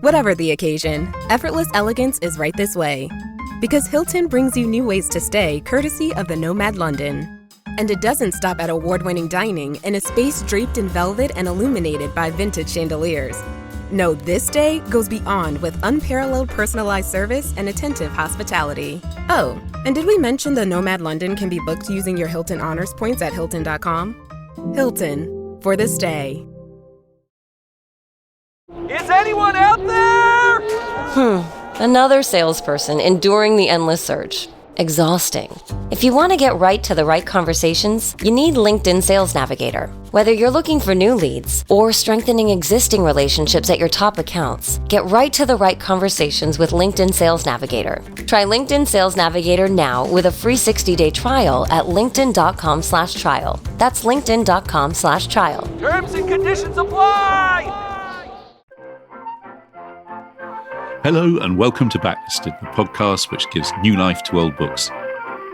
Whatever the occasion, effortless elegance is right this way. Because Hilton brings you new ways to stay courtesy of the Nomad London. And it doesn't stop at award-winning dining in a space draped in velvet and illuminated by vintage chandeliers. No, this day goes beyond with unparalleled personalized service and attentive hospitality. Oh, and did we mention the Nomad London can be booked using your Hilton Honors points at Hilton.com? Hilton, for the stay. Is anyone out there? Another salesperson enduring the endless search. Exhausting. If you want to get right to the right conversations, you need LinkedIn Sales Navigator. Whether you're looking for new leads or strengthening existing relationships at your top accounts, get right to the right conversations with LinkedIn Sales Navigator. Try LinkedIn Sales Navigator now with a free 60-day trial at linkedin.com/trial. That's linkedin.com/trial. Terms and conditions apply! Hello and welcome to Backlisted, the podcast which gives new life to old books.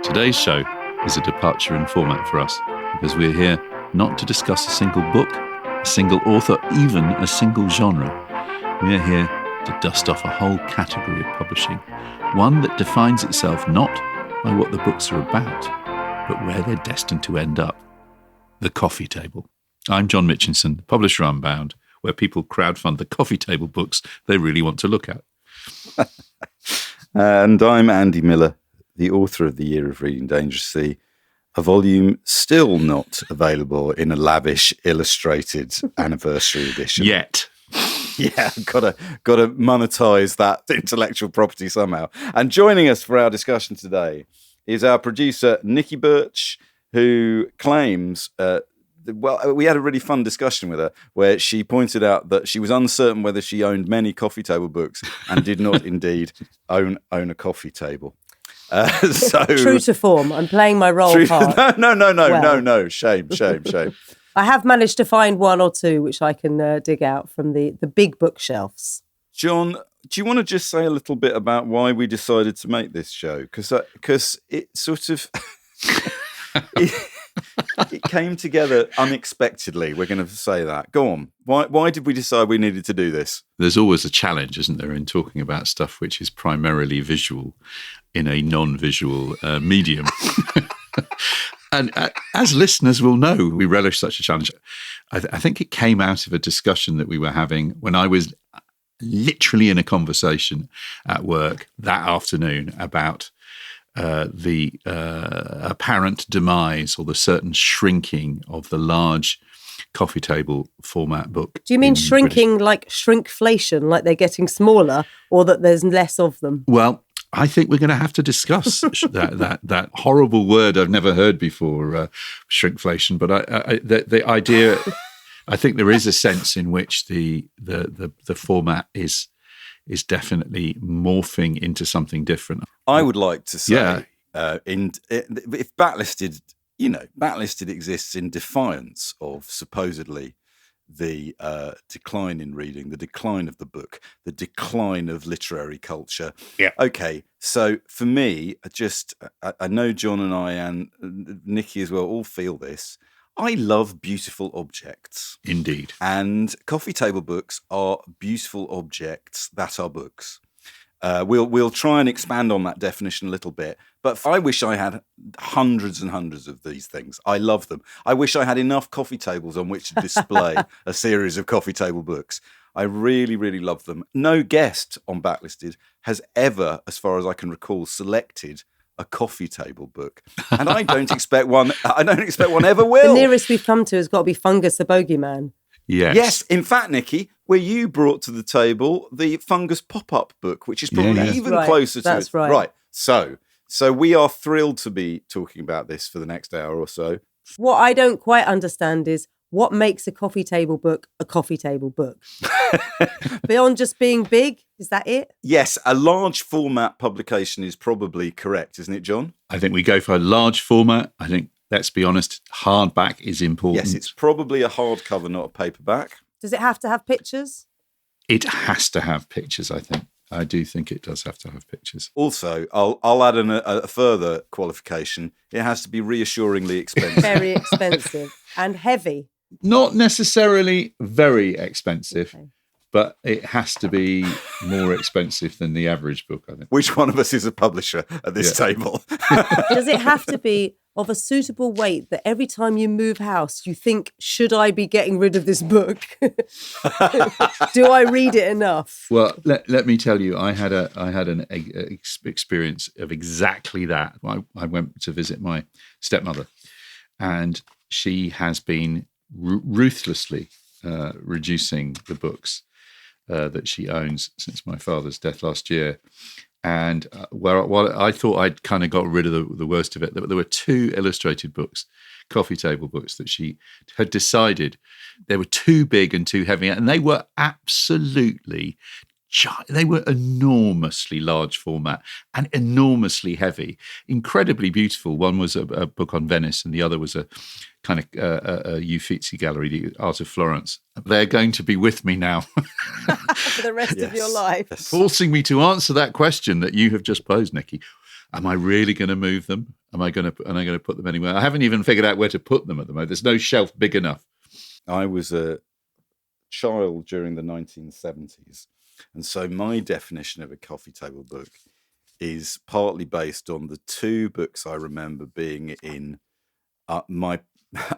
Today's show is a departure in format for us because we're here not to discuss a single book, a single author, even a single genre. We're here to dust off a whole category of publishing, one that defines itself not by what the books are about, but where they're destined to end up. The coffee table. I'm John Mitchinson, publisher Unbound, where people crowdfund the coffee table books they really want to look at. And I'm Andy Miller, the author of The Year of Reading Dangerously, a volume still not available in a lavish illustrated anniversary edition. Yet. Yeah, gotta monetize that intellectual property somehow. And joining us for our discussion today is our producer, Nicky Birch, who claims... we had a really fun discussion with her where she pointed out that she was uncertain whether she owned many coffee table books and did not indeed own a coffee table. True to form. I'm playing my role part. No. Shame. I have managed to find one or two which I can dig out from the big bookshelves. John, do you want to just say a little bit about why we decided to make this show? Because it sort of... It came together unexpectedly. We're going to say that. Go on. Why did we decide we needed to do this? There's always a challenge, isn't there, in talking about stuff which is primarily visual in a non-visual medium. And as listeners will know, we relish such a challenge. I think it came out of a discussion that we were having when I was literally in a conversation at work that afternoon about the apparent demise or the certain shrinking of the large coffee table format book. Do you mean shrinking like shrinkflation, like they're getting smaller, or that there's less of them? Well, I think we're going to have to discuss that horrible word I've never heard before, shrinkflation. But the idea, I think there is a sense in which the format is definitely morphing into something different. I would like to say, if Backlisted, Backlisted exists in defiance of supposedly the decline in reading, the decline of the book, the decline of literary culture. Yeah. Okay, so for me, I know John and I and Nicky as well all feel this. I love beautiful objects. Indeed. And coffee table books are beautiful objects that are books. We'll try and expand on that definition a little bit. But I wish I had hundreds and hundreds of these things. I love them. I wish I had enough coffee tables on which to display a series of coffee table books. I really, really love them. No guest on Backlisted has ever, as far as I can recall, selected a coffee table book, and I don't expect one. I don't expect one ever will. The nearest we've come to has got to be Fungus the Bogeyman. Yes. In fact, Nicky, where you brought to the table the Fungus pop-up book, which is probably even closer to that's it. Right. So we are thrilled to be talking about this for the next hour or so. What I don't quite understand is what makes a coffee table book a coffee table book? Beyond just being big, is that it? Yes, a large format publication is probably correct, isn't it, John? I think we go for a large format. I think, let's be honest, hardback is important. Yes, it's probably a hardcover, not a paperback. Does it have to have pictures? It has to have pictures, I think. I do think it does have to have pictures. Also, I'll add a further qualification. It has to be reassuringly expensive. Very expensive and heavy. Not necessarily very expensive, but it has to be more expensive than the average book, I think. Which one of us is a publisher at this table? Does it have to be of a suitable weight that every time you move house, you think, should I be getting rid of this book? Do I read it enough? Well, let me tell you, I had an experience of exactly that. I went to visit my stepmother, and she has been ruthlessly reducing the books that she owns since my father's death last year. And while I thought I'd kind of got rid of the worst of it, there were 2 illustrated books, coffee table books, that she had decided they were too big and too heavy. And they were absolutely, they were enormously large format and enormously heavy, incredibly beautiful. One was a book on Venice and the other was a kind of a Uffizi gallery, the Art of Florence. They're going to be with me now For the rest of your life. forcing me to answer that question that you have just posed, Nicky. Am I really going to move them? Am I going to put them anywhere? I haven't even figured out where to put them at the moment. There's no shelf big enough. I was a child during the 1970s, and so my definition of a coffee table book is partly based on the 2 books I remember being in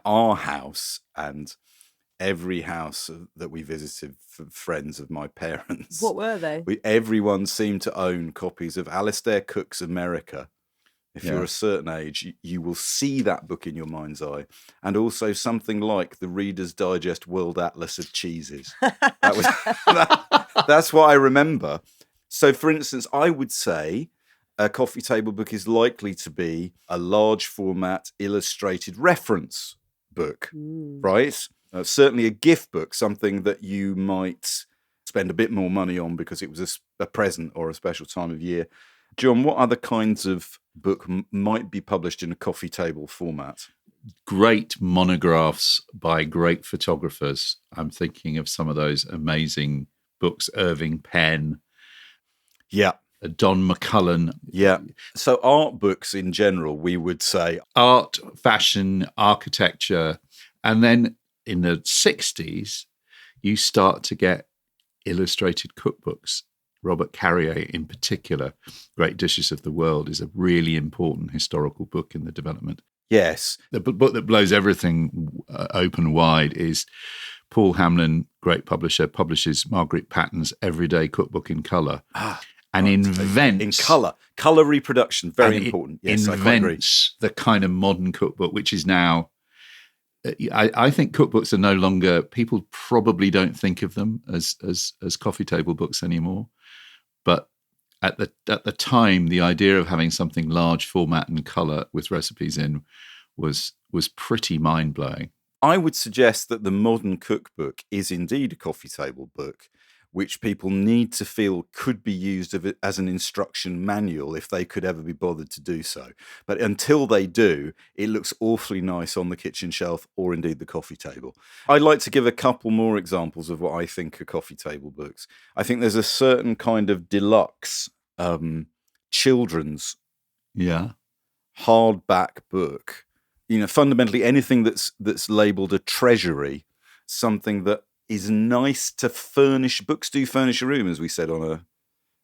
our house and every house that we visited for friends of my parents. What were they? Everyone seemed to own copies of Alistair Cook's America. If you're a certain age, you will see that book in your mind's eye. And also something like the Reader's Digest World Atlas of Cheeses. That's what I remember. So, for instance, I would say a coffee table book is likely to be a large format illustrated reference book, right? Certainly a gift book, something that you might spend a bit more money on because it was a present or a special time of year. John, what other kinds of book might be published in a coffee table format? Great monographs by great photographers. I'm thinking of some of those amazing books, Irving Penn. Yeah. Don McCullen. Yeah. So art books in general, we would say. Art, fashion, architecture. And then in the 60s, you start to get illustrated cookbooks. Robert Carrier in particular, Great Dishes of the World, is a really important historical book in the development. Yes. The book that blows everything open wide is Paul Hamlin, great publisher, publishes Margaret Patton's Everyday Cookbook in Colour. And invents... In colour reproduction, very important. Yes, invents the kind of modern cookbook, which is now... I think cookbooks are no longer... People probably don't think of them as coffee table books anymore. But at the time, the idea of having something large format and colour with recipes in was pretty mind-blowing. I would suggest that the modern cookbook is indeed a coffee table book, which people need to feel could be used as an instruction manual if they could ever be bothered to do so. But until they do, it looks awfully nice on the kitchen shelf or indeed the coffee table. I'd like to give a couple more examples of what I think are coffee table books. I think there's a certain kind of deluxe children's hardback book. You know, fundamentally anything that's labelled a treasury, something that is nice to furnish. Books do furnish a room, as we said on a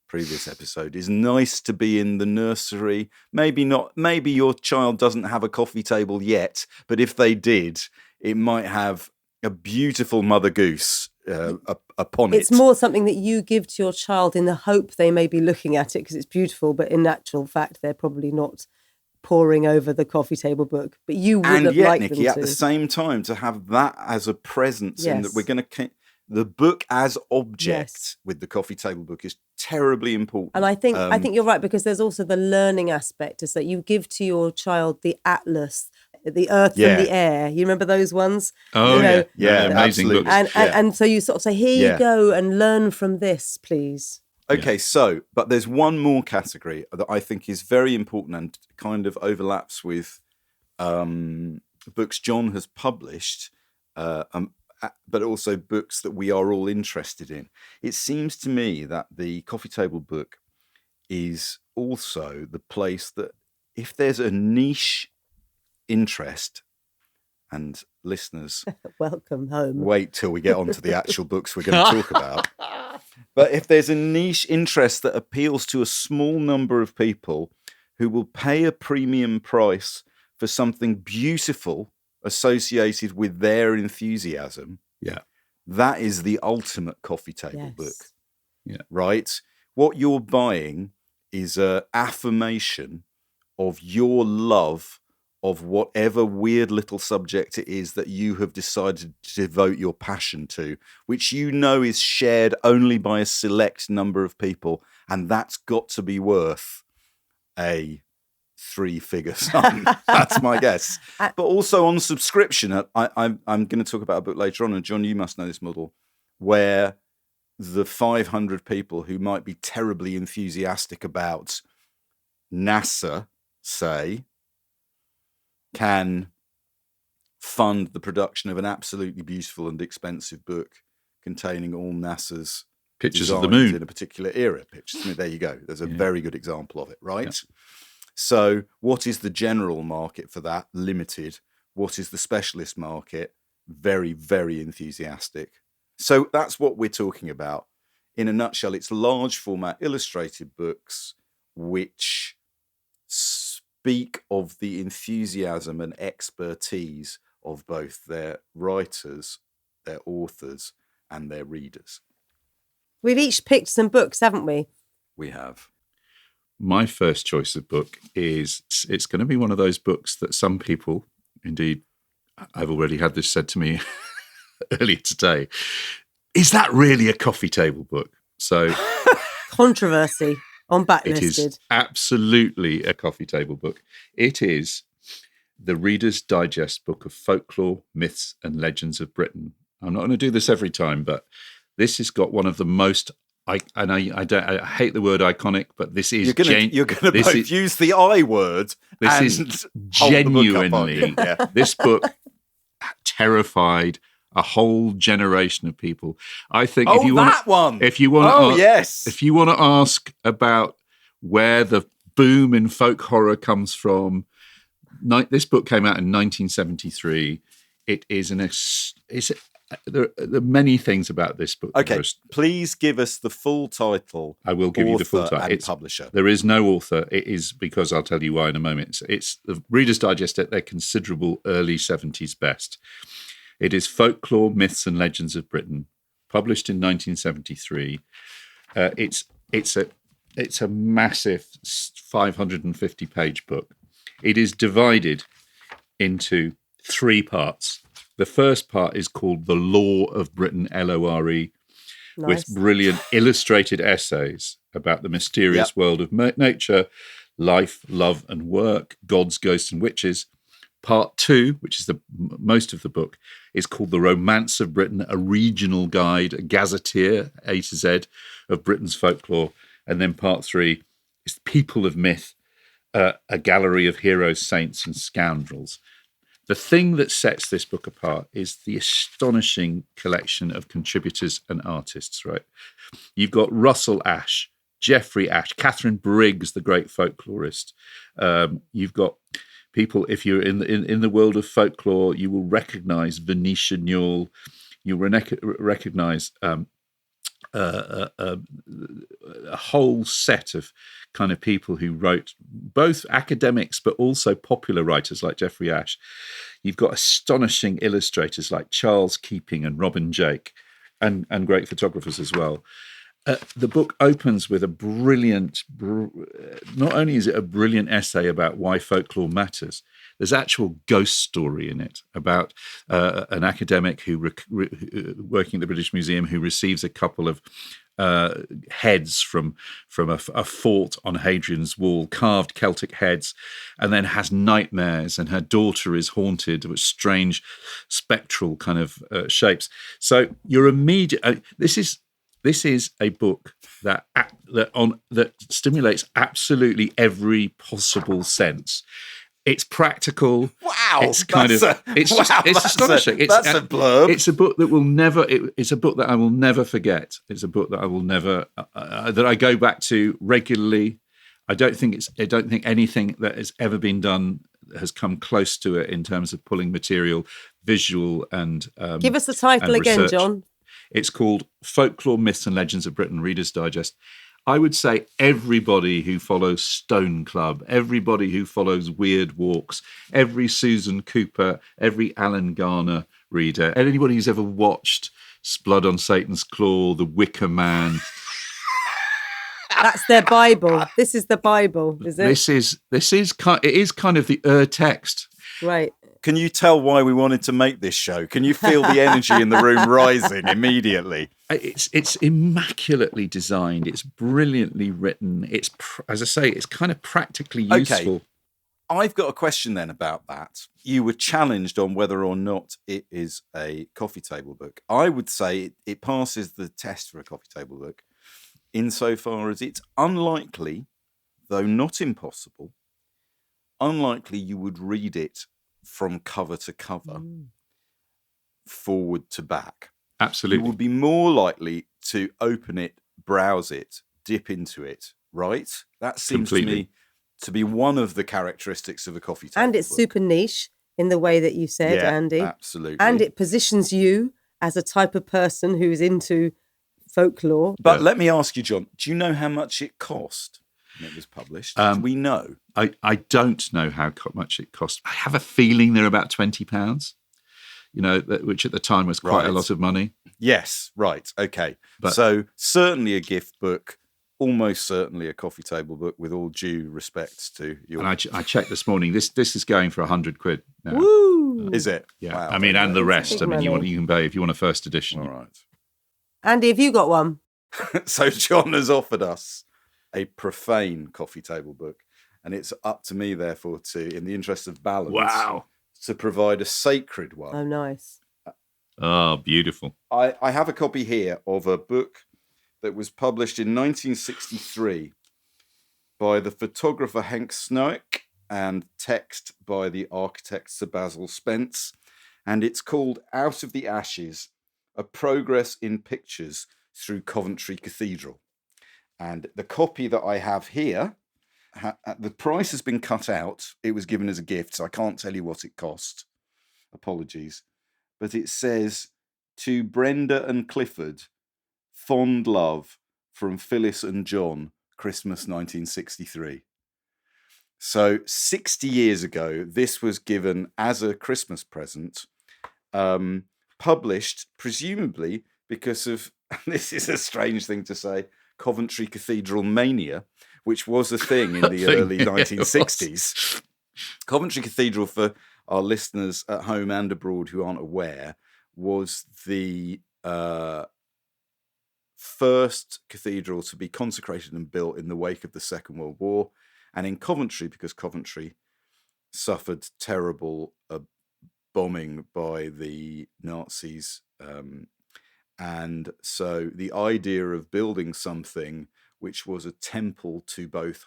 previous episode. Is nice to be in the nursery. Maybe not. Maybe your child doesn't have a coffee table yet, but if they did, it might have a beautiful Mother Goose upon it. It's more something that you give to your child in the hope they may be looking at it because it's beautiful, but in actual fact, they're probably not poring over the coffee table book, but you would have liked Nicky, them to. at the same time, to have that as a presence, in that Yes. we're going to the book as object Yes. with the coffee table book is terribly important. And I think you're right, because there's also the learning aspect, is that you give to your child the atlas, the earth and the air. You remember those ones? Oh, You know, yeah, amazing absolutely. books. And so you sort of say, here you go and learn from this, please. Okay, so, but there's one more category that I think is very important and kind of overlaps with books John has published, but also books that we are all interested in. It seems to me that the coffee table book is also the place that if there's a niche interest, and listeners, Welcome home. wait till we get onto the actual books we're going to talk about. But if there's a niche interest that appeals to a small number of people who will pay a premium price for something beautiful associated with their enthusiasm, Yeah. that is the ultimate coffee table Yes. book. Yeah. Right? What you're buying is an affirmation of your love of whatever weird little subject it is that you have decided to devote your passion to, which you know is shared only by a select number of people. And that's got to be worth a 3-figure sum. That's my guess. But also on subscription, I'm going to talk about a book later on, and John, you must know this model, where the 500 people who might be terribly enthusiastic about NASA, say, can fund the production of an absolutely beautiful and expensive book containing all NASA's Pictures of the designs moon. in a particular era. Pictures. I mean, there you go. There's a very good example of it, right? Yeah. So what is the general market for that? Limited. What is the specialist market? Very, very enthusiastic. So that's what we're talking about. In a nutshell, it's large format illustrated books which speak of the enthusiasm and expertise of both their writers, their authors, and their readers. We've each picked some books, haven't we? We have. My first choice of book is, it's going to be one of those books that some people, indeed, I've already had this said to me earlier today, is that really a coffee table book? So Controversy on Backlisted. it is absolutely a coffee table book. It is the Reader's Digest book of folklore, myths, and legends of Britain. I'm not going to do this every time, but this has got one of the most. I hate the word iconic, but this is you're going to both use the I word. This and is hold the book up, aren't genuinely you? Yeah. this book terrified a whole generation of people. I think if you want yes. if you want to ask about where the boom in folk horror comes from, this book came out in 1973. It is there are many things about this book. Okay, please give us the full title. I will give you the full author title. And publisher. There is no author. It is, because I'll tell you why in a moment. It's the Reader's Digest at their considerable early 70s best. It is Folklore, Myths and Legends of Britain, published in 1973. It's a massive 550-page book. It is divided into 3 parts. The first part is called The Law of Britain, Lore, Nice. with brilliant illustrated essays about the mysterious world of nature, life, love and work, gods, ghosts and witches. Part 2, which is the most of the book, is called The Romance of Britain, a regional guide, a gazetteer, A to Z, of Britain's folklore. And then part 3 is People of Myth, a gallery of heroes, saints and scoundrels. The thing that sets this book apart is the astonishing collection of contributors and artists, right? You've got Russell Ashe, Geoffrey Ashe, Catherine Briggs, the great folklorist. You've got people, if you're in the world of folklore, you will recognise Venetia Newell. You'll recognise a whole set of kind of people who wrote, both academics but also popular writers like Geoffrey Ashe. You've got astonishing illustrators like Charles Keeping and Robin Jake, and great photographers as well. The book opens with a brilliant, not only is it a brilliant essay about why folklore matters, there's actual ghost story in it about an academic who working at the British Museum who receives a couple of heads from a fort on Hadrian's Wall, carved Celtic heads, and then has nightmares, and her daughter is haunted with strange spectral kind of shapes. So you're immediate. This is a book that stimulates absolutely every possible sense. It's practical. Wow, it's astonishing. That's a blurb. It's a book that will never. It's a book that I will never forget. It's a book that I will never that I go back to regularly. I don't think anything that has ever been done has come close to it in terms of pulling material, visual and give us the title again, research. John. It's called Folklore, Myths and Legends of Britain, Reader's Digest. I would say everybody who follows Stone Club, everybody who follows Weird Walks, every Susan Cooper, every Alan Garner reader, anybody who's ever watched Blood on Satan's Claw, The Wicker Man. That's their Bible. This is the Bible, is it? It is kind of the text. Right. Can you tell why we wanted to make this show? Can you feel the energy in the room rising immediately? It's immaculately designed. It's brilliantly written. As I say, it's kind of practically useful. Okay. I've got a question then about that. You were challenged on whether or not it is a coffee table book. I would say it passes the test for a coffee table book insofar as it's unlikely, though not impossible, unlikely you would read it from cover to cover, forward to back. Absolutely. You would be more likely to open it, browse it, dip into it, right? That seems to me to be one of the characteristics of a coffee table And it's book. super niche in the way that you said, Andy. Absolutely. And it positions you as a type of person who is into folklore. But let me ask you, John, do you know how much it cost when it was published? Do we know? I don't know how much it cost. I have a feeling they're about £20, which at the time was quite a lot of money. Yes, right. Okay. But, so certainly a gift book, almost certainly a coffee table book, with all due respects to you. And I checked this morning. This is going for £100 now. Woo! Is it? Yeah. Wow. I mean, and the rest. I mean, you money. can pay if you want a first edition. All right. Andy, have you got one? So John has offered us a profane coffee table book, and it's up to me, therefore, in the interest of balance, to provide a sacred one. Oh, nice. Oh, beautiful. I have a copy here of a book that was published in 1963 by the photographer Henk Snoek and text by the architect Sir Basil Spence, and it's called Out of the Ashes, A Progress in Pictures Through Coventry Cathedral. And the copy that I have here, the price has been cut out. It was given as a gift, so I can't tell you what it cost. Apologies. But it says, "To Brenda and Clifford, fond love from Phyllis and John, Christmas 1963. So 60 years ago, this was given as a Christmas present, published presumably because of, this is a strange thing to say, Coventry Cathedral mania, which was a thing in the early 1960s. Coventry Cathedral, for our listeners at home and abroad who aren't aware, was the first cathedral to be consecrated and built in the wake of the Second World War. And in Coventry, because Coventry suffered terrible bombing by the Nazis. And so the idea of building something which was a temple to both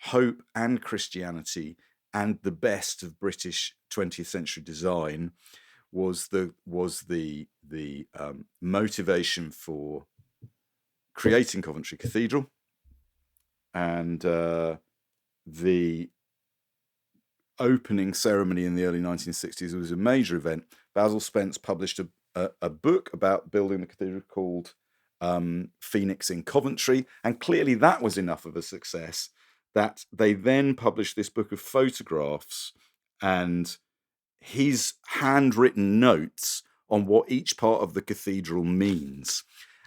hope and Christianity and the best of British 20th century design was the motivation for creating Coventry Cathedral. And the opening ceremony in the early 1960s was a major event. Basil Spence published a book about building the cathedral called Phoenix in Coventry, and clearly that was enough of a success that they then published this book of photographs and his handwritten notes on what each part of the cathedral means.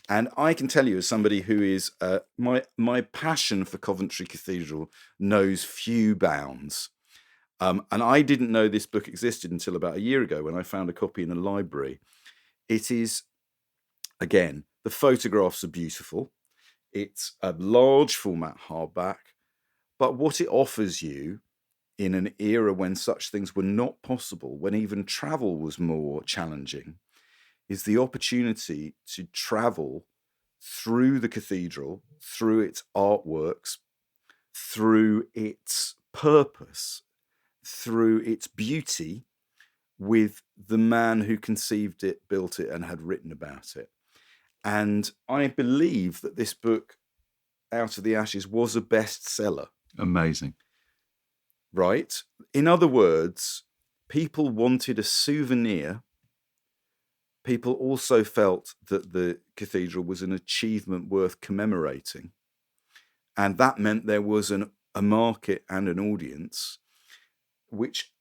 And I can tell you, as somebody who is my passion for Coventry Cathedral knows few bounds. And I didn't know this book existed until about a year ago when I found a copy in a library. It is, again, the photographs are beautiful. It's a large format hardback, but what it offers you in an era when such things were not possible, when even travel was more challenging, is the opportunity to travel through the cathedral, through its artworks, through its purpose, through its beauty, with the man who conceived it, built it, and had written about it. And I believe that this book, Out of the Ashes, was a bestseller. Amazing. Right? In other words, people wanted a souvenir people also felt that the cathedral was an achievement worth commemorating. And that meant there was a market and an audience, which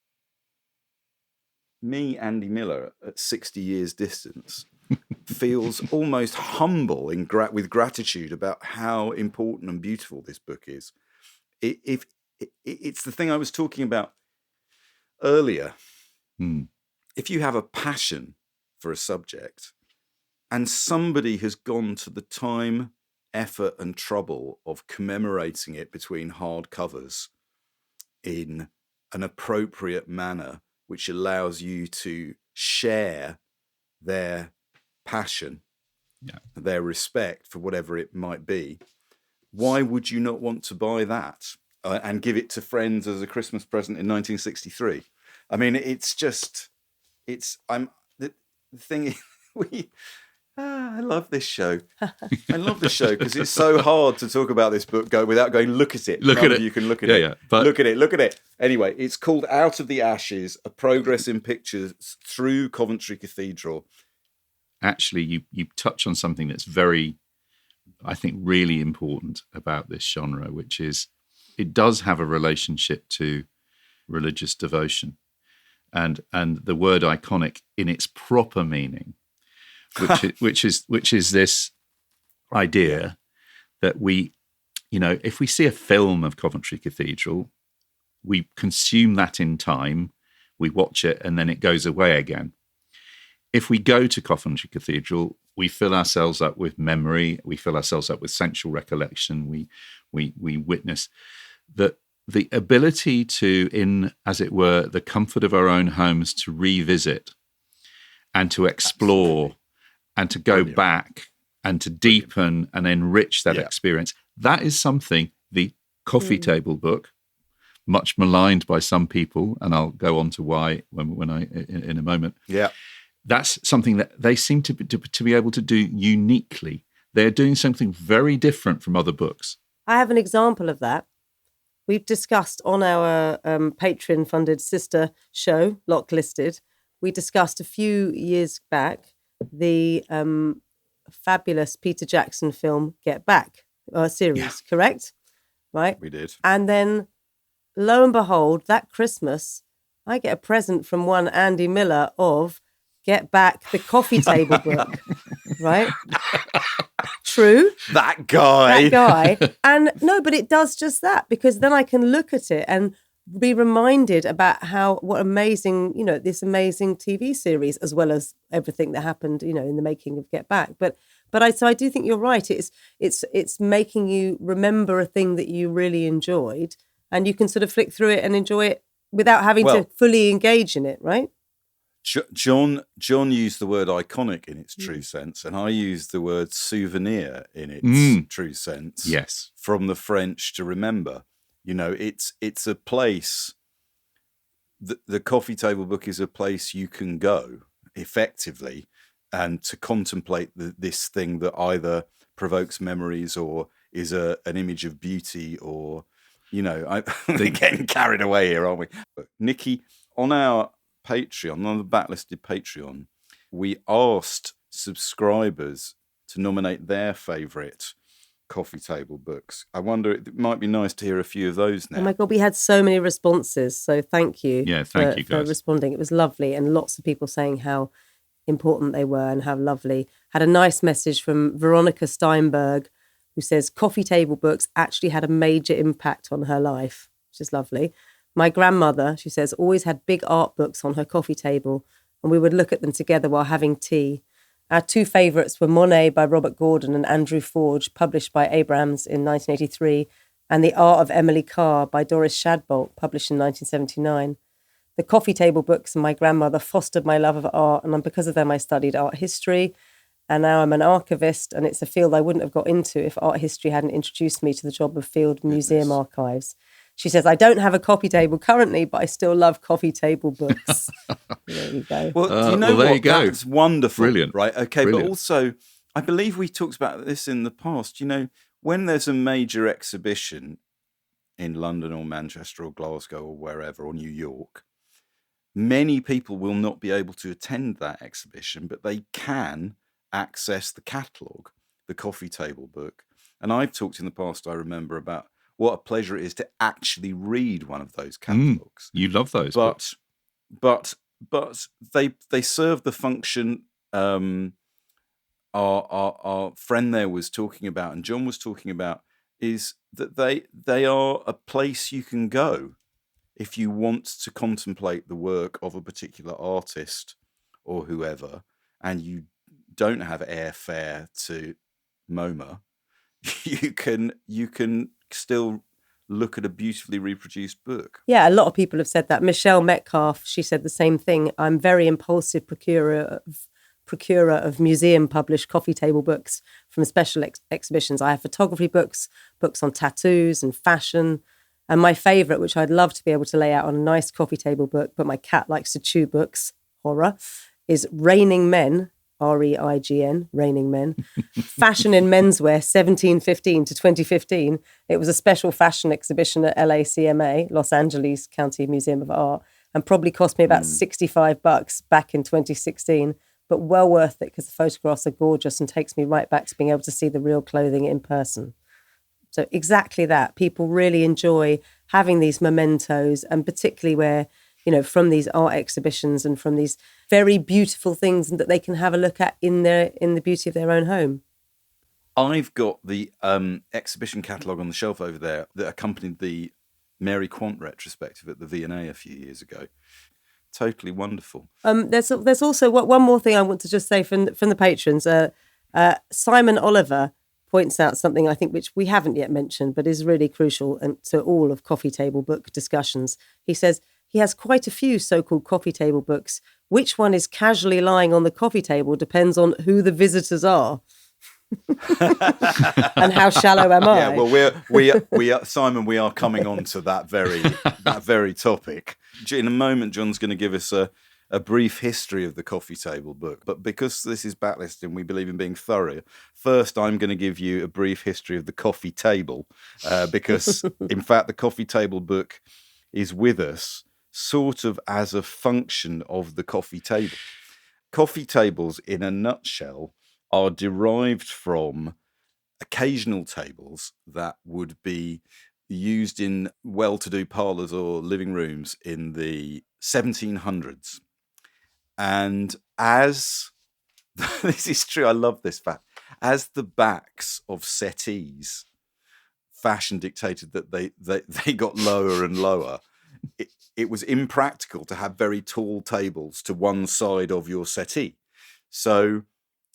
me, Andy Miller, at 60 years distance, feels almost humble with gratitude about how important and beautiful this book is. It's the thing I was talking about earlier. If you have a passion for a subject and somebody has gone to the time, effort and trouble of commemorating it between hardcovers in an appropriate manner, which allows you to share their passion, their respect for whatever it might be, why would you not want to buy that and give it to friends as a Christmas present in 1963? I mean, the thing is, I love this show. I love this show because it's so hard to talk about this book without going, look at it. Look at it. You can look at it. But look at it. Anyway, it's called Out of the Ashes, A Progress in Pictures Through Coventry Cathedral. Actually, you touch on something that's very, I think, really important about this genre, which is it does have a relationship to religious devotion. And the word iconic in its proper meaning, which is this idea that we, if we see a film of Coventry Cathedral, we consume that in time, we watch it, and then it goes away again. If we go to Coventry Cathedral, we fill ourselves up with memory, we fill ourselves up with sensual recollection, we witness that. The ability to, in, as it were, the comfort of our own homes, to revisit and to explore and to go back and to deepen and enrich that experience. That is something the coffee table book, much maligned by some people, and I'll go on to why when I in a moment. Yeah, that's something that they seem to be able to do uniquely. They're doing something very different from other books. I have an example of that. We've discussed on our Patreon-funded sister show, Backlisted, we discussed a few years back the fabulous Peter Jackson film Get Back series, correct? Right? We did. And then, lo and behold, that Christmas, I get a present from one Andy Miller of Get Back, the coffee table book, right? True. That guy. And no, but it does just that, because then I can look at it and be reminded about what amazing, this amazing TV series, as well as everything that happened, in the making of Get Back. But I do think you're right. It's making you remember a thing that you really enjoyed, and you can sort of flick through it and enjoy it without having to fully engage in it, right? John used the word iconic in its true sense, and I used the word souvenir in its true sense. Yes, from the French to remember. It's a place. The coffee table book is a place you can go effectively, and to contemplate this thing that either provokes memories or is an image of beauty, or we're getting carried away here, aren't we? But Nicky, on our Patreon, on the Backlisted Patreon, we asked subscribers to nominate their favourite coffee table books. I wonder, it might be nice to hear a few of those now. Oh my God, we had so many responses. So thank you. Yeah, thank you guys for responding. It was lovely, and lots of people saying how important they were and how lovely. Had a nice message from Veronica Steinberg, who says coffee table books actually had a major impact on her life, which is lovely. My grandmother, she says, always had big art books on her coffee table, and we would look at them together while having tea. Our two favourites were Monet by Robert Gordon and Andrew Forge, published by Abrams in 1983, and The Art of Emily Carr by Doris Shadbolt, published in 1979. The coffee table books and my grandmother fostered my love of art, and because of them I studied art history, and now I'm an archivist, and it's a field I wouldn't have got into if art history hadn't introduced me to the job of field museum archives. She says, I don't have a coffee table currently, but I still love coffee table books. There you go. Well, do you know what? You go. That's wonderful. Brilliant. Right, okay, Brilliant. But also, I believe we talked about this in the past. When there's a major exhibition in London or Manchester or Glasgow or wherever, or New York, many people will not be able to attend that exhibition, but they can access the catalogue, the coffee table book. And I've talked in the past, I remember, about what a pleasure it is to actually read one of those catalogues. You love those but books. but they serve the function our friend there was talking about, and John was talking about, is that they are a place you can go if you want to contemplate the work of a particular artist or whoever, and you don't have airfare to MoMA. You can still look at a beautifully reproduced book. Yeah, a lot of people have said that. Michelle Metcalf, she said the same thing. I'm very impulsive procurer of museum-published coffee table books from special exhibitions. I have photography books on tattoos and fashion. And my favourite, which I'd love to be able to lay out on a nice coffee table book, but my cat likes to chew books, horror, is Reigning Men, REIGN, Reigning Men, Fashion in Menswear, 1715 to 2015. It was a special fashion exhibition at LACMA, Los Angeles County Museum of Art, and probably cost me about $65 back in 2016, but well worth it because the photographs are gorgeous and takes me right back to being able to see the real clothing in person. So exactly that. People really enjoy having these mementos, and particularly where, from these art exhibitions and from these very beautiful things that they can have a look at in the beauty of their own home. I've got the exhibition catalogue on the shelf over there that accompanied the Mary Quant retrospective at the V&A a few years ago. Totally wonderful. There's also one more thing I want to just say from the patrons. Simon Oliver points out something I think which we haven't yet mentioned, but is really crucial and to all of coffee table book discussions. He says he has quite a few so-called coffee table books. Which one is casually lying on the coffee table depends on who the visitors are. And how shallow am I? Yeah, well, we are Simon. We are coming on to that very topic in a moment. John's going to give us a brief history of the coffee table book, but because this is Backlisted and we believe in being thorough, first I'm going to give you a brief history of the coffee table, because in fact the coffee table book is with us sort of as a function of the coffee table. Coffee tables, in a nutshell, are derived from occasional tables that would be used in well-to-do parlours or living rooms in the 1700s. And as, this is true, I love this fact, as the backs of settees, fashion dictated that they got lower and lower, it was impractical to have very tall tables to one side of your settee. So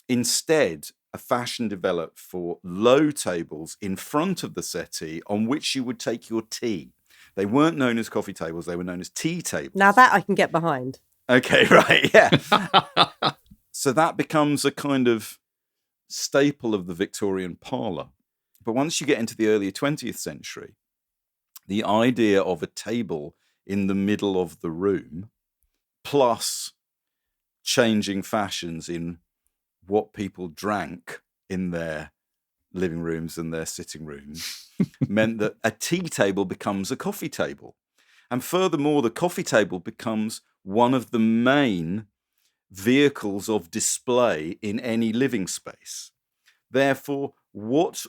instead, a fashion developed for low tables in front of the settee on which you would take your tea. They weren't known as coffee tables, they were known as tea tables. Now that I can get behind. Okay, right, yeah. So that becomes a kind of staple of the Victorian parlour. But once you get into the early 20th century, the idea of a table in the middle of the room, plus changing fashions in what people drank in their living rooms and their sitting rooms, meant that a tea table becomes a coffee table. And furthermore, the coffee table becomes one of the main vehicles of display in any living space. Therefore, what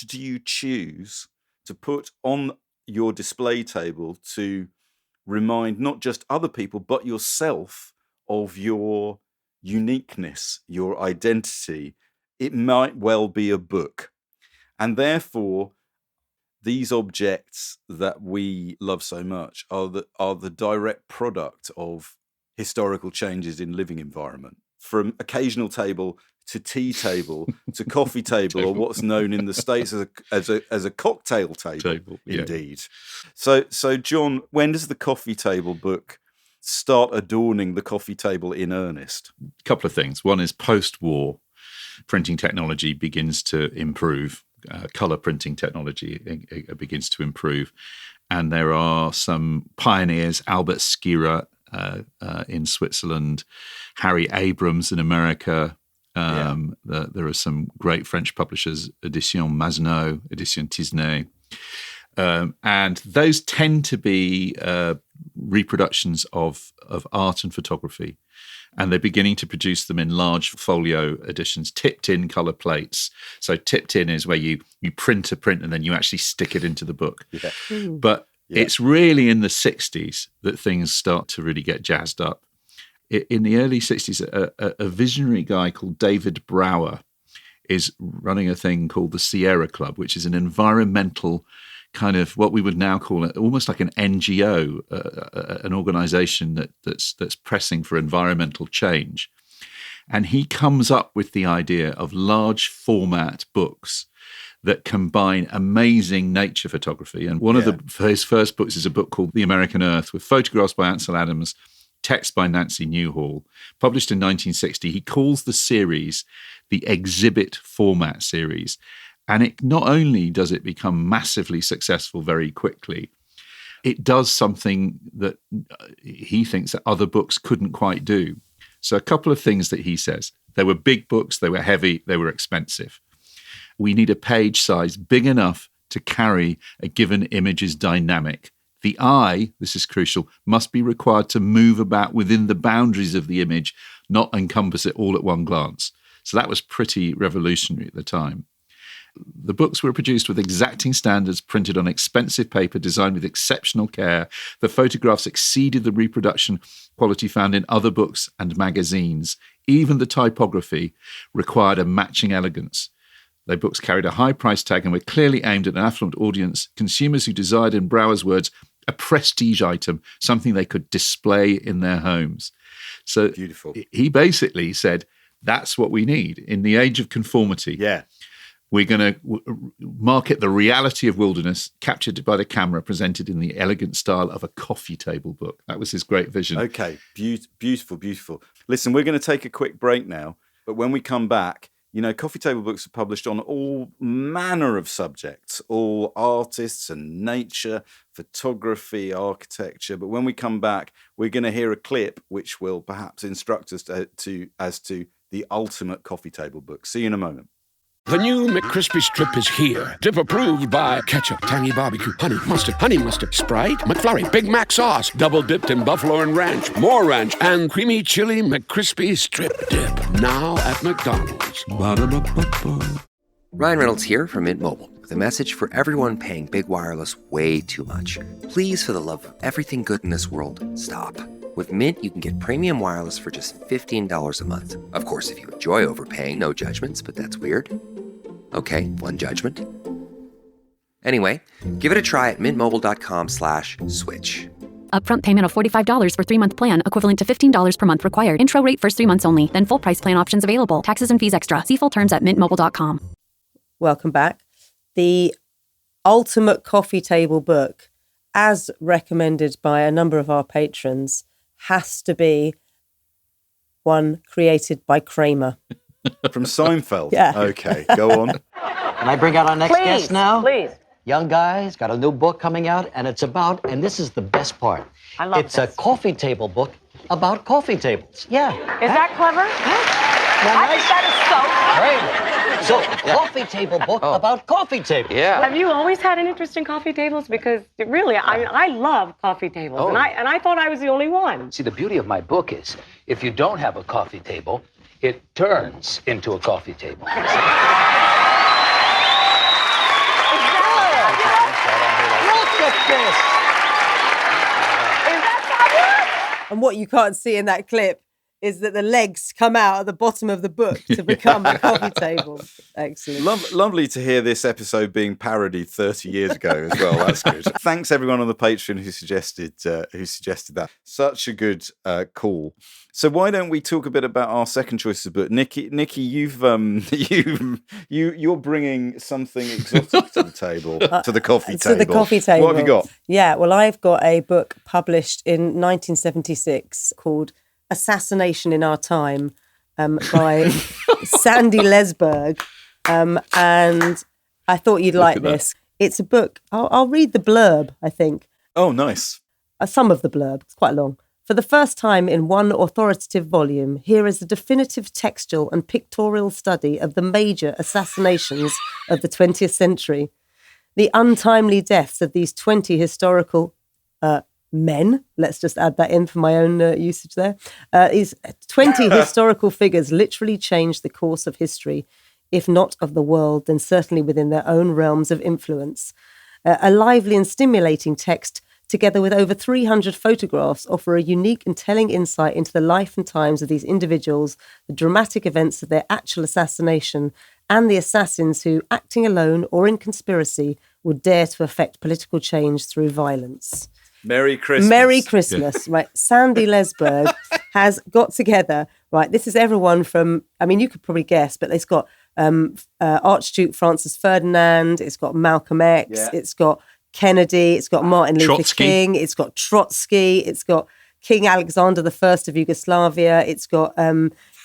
do you choose to put on your display table to remind not just other people, but yourself of your uniqueness, your identity? It might well be a book. And therefore, these objects that we love so much are the direct product of historical changes in living environment, from occasional table to tea table to coffee table, or what's known in the States as a cocktail table. Indeed. Yeah. So John, when does the coffee table book start adorning the coffee table in earnest? A couple of things. One is post-war printing technology begins to improve. Colour printing technology begins to improve. And there are some pioneers, Albert Schira in Switzerland, Harry Abrams in America. There are some great French publishers, Edition Masneau, Edition Tisney. And those tend to be reproductions of art and photography. And they're beginning to produce them in large folio editions, tipped in colour plates. So tipped in is where you print a print and then you actually stick it into the book. Yeah. But it's really in the 60s that things start to really get jazzed up. In the early 60s, a visionary guy called David Brower is running a thing called the Sierra Club, which is an environmental kind of what we would now call it, almost like an NGO, an organization that's pressing for environmental change. And he comes up with the idea of large format books that combine amazing nature photography. And one of his first books is a book called The American Earth, with photographs by Ansel Adams, text by Nancy Newhall, published in 1960. He calls the series the Exhibit Format Series. And it not only does it become massively successful very quickly, it does something that he thinks that other books couldn't quite do. So a couple of things that he says. They were big books, they were heavy, they were expensive. We need a page size big enough to carry a given image's dynamic. The eye, this is crucial, must be required to move about within the boundaries of the image, not encompass it all at one glance. So that was pretty revolutionary at the time. The books were produced with exacting standards, printed on expensive paper, designed with exceptional care. The photographs exceeded the reproduction quality found in other books and magazines. Even the typography required a matching elegance. Their books carried a high price tag and were clearly aimed at an affluent audience, consumers who desired, in Brower's words, a prestige item, something they could display in their homes. So beautiful. He basically said, that's what we need in the age of conformity. Yeah. We're going to market the reality of wilderness, captured by the camera, presented in the elegant style of a coffee table book. That was his great vision. Okay, beautiful, beautiful. Listen, we're going to take a quick break now, but when we come back, you know, coffee table books are published on all manner of subjects, all artists and nature, photography, architecture. But when we come back, we're going to hear a clip which will perhaps instruct us as to the ultimate coffee table book. See you in a moment. The new McCrispy Strip is here. Dip approved by ketchup, tangy barbecue, honey mustard, Sprite, McFlurry, Big Mac sauce, double dipped in buffalo and ranch, more ranch, and creamy chili McCrispy Strip Dip. Now at McDonald's. Ba-da-ba-ba-ba. Ryan Reynolds here from Mint Mobile with a message for everyone paying big wireless way too much. Please, for the love of everything good in this world, stop. With Mint, you can get premium wireless for just $15 a month. Of course, if you enjoy overpaying, no judgments, but that's weird. Okay, one judgment. Anyway, give it a try at mintmobile.com/switch. Upfront payment of $45 for 3-month plan, equivalent to $15 per month required. Intro rate first 3 months only. Then full price plan options available. Taxes and fees extra. See full terms at mintmobile.com. Welcome back. The ultimate coffee table book, as recommended by a number of our patrons, has to be one created by Kramer. From Seinfeld? Yeah. Okay, go on. Can I bring out our next guest now? Please. Young guy's got a new book coming out, and it's about, and this is the best part. I love It's a coffee table book about coffee tables. Yeah. Is that clever? I think that is so Great. So, coffee table book about coffee tables. Yeah. Have you always had an interest in coffee tables? Because really, I love coffee tables, and I thought I was the only one. See, the beauty of my book is, if you don't have a coffee table, it turns into a coffee table. Look at this. Is that fabulous? And what you can't see in that clip is that the legs come out at the bottom of the book to become a coffee table. Excellent. Lovely to hear this episode being parodied 30 years ago as well. That's good. Thanks everyone on the Patreon who suggested that. Such a good call. So why don't we talk a bit about our second choice of book? Nicky, you're bringing something exotic to the table, to the coffee table. To the coffee table. What have you got? Yeah, well, I've got a book published in 1976 called Assassination in Our Time by Sandy Lesberg. And I thought you'd like this. It's a book. I'll read the blurb, I think. Oh, nice. Some of the blurb. It's quite long. For the first time in one authoritative volume, here is a definitive textual and pictorial study of the major assassinations of the 20th century. the untimely deaths of these 20 historical men, let's just add that in for my own usage there, these 20 historical figures literally changed the course of history, if not of the world, then certainly within their own realms of influence. A lively and stimulating text, together with over 300 photographs, offer a unique and telling insight into the life and times of these individuals, the dramatic events of their actual assassination, and the assassins who, acting alone or in conspiracy, would dare to effect political change through violence. Merry Christmas. Merry Christmas, right? Sandy Lesberg has got together, right? This is everyone from, I mean, you could probably guess, but it's got Archduke Francis Ferdinand, it's got Malcolm X, it's got Kennedy, it's got Martin Luther King, it's got Trotsky, it's got King Alexander I of Yugoslavia, it's got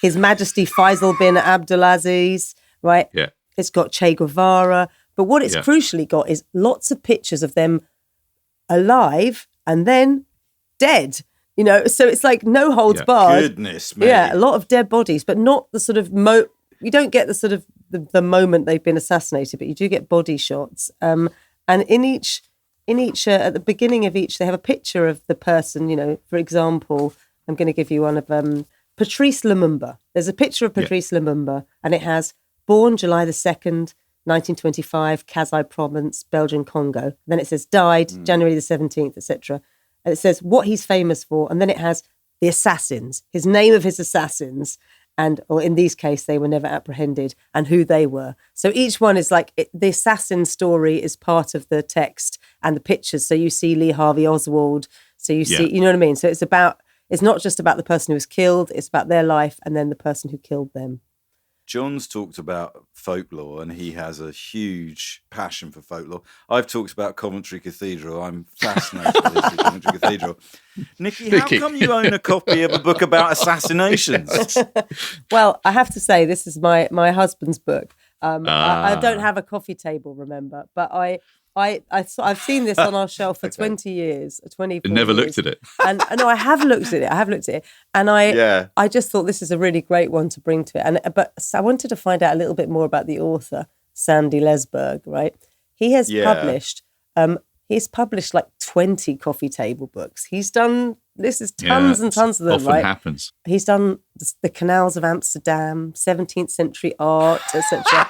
His Majesty Faisal bin Abdulaziz, right? Yeah. It's got Che Guevara. But what it's crucially got is lots of pictures of them alive and then dead, you know, so it's like no holds barred. Goodness me. Yeah, a lot of dead bodies, but not the sort of you don't get the sort of the moment they've been assassinated, but you do get body shots. And in each at the beginning of each, they have a picture of the person, you know. For example, I'm going to give you one of Patrice Lumumba. There's a picture of Patrice Lumumba, and it has born July the 2nd, 1925, Kasai Province, Belgian Congo. Then it says died January the 17th, etc. And it says what he's famous for. And then it has the assassins, his name of his assassins. And, or in these cases, they were never apprehended and who they were. So each one is like, the assassin story is part of the text and the pictures. So you see Lee Harvey Oswald. So you see, you know what I mean? So it's not just about the person who was killed. It's about their life and then the person who killed them. John's talked about folklore and he has a huge passion for folklore. I've talked about Coventry Cathedral. I'm fascinated with the history of Coventry Cathedral. Nicky, how come you own a copy of a book about assassinations? Well, I have to say, this is my husband's book. I don't have a coffee table, remember, but I've seen this on our shelf for 20 years, 24 Never years. looked at it. And no, I have looked at it. And I just thought this is a really great one to bring to it. But I wanted to find out a little bit more about the author, Sandy Lesberg, right? He has published like 20 coffee table books. He's done, this is tons and tons of them, often right? happens. He's done the canals of Amsterdam, 17th century art, etc.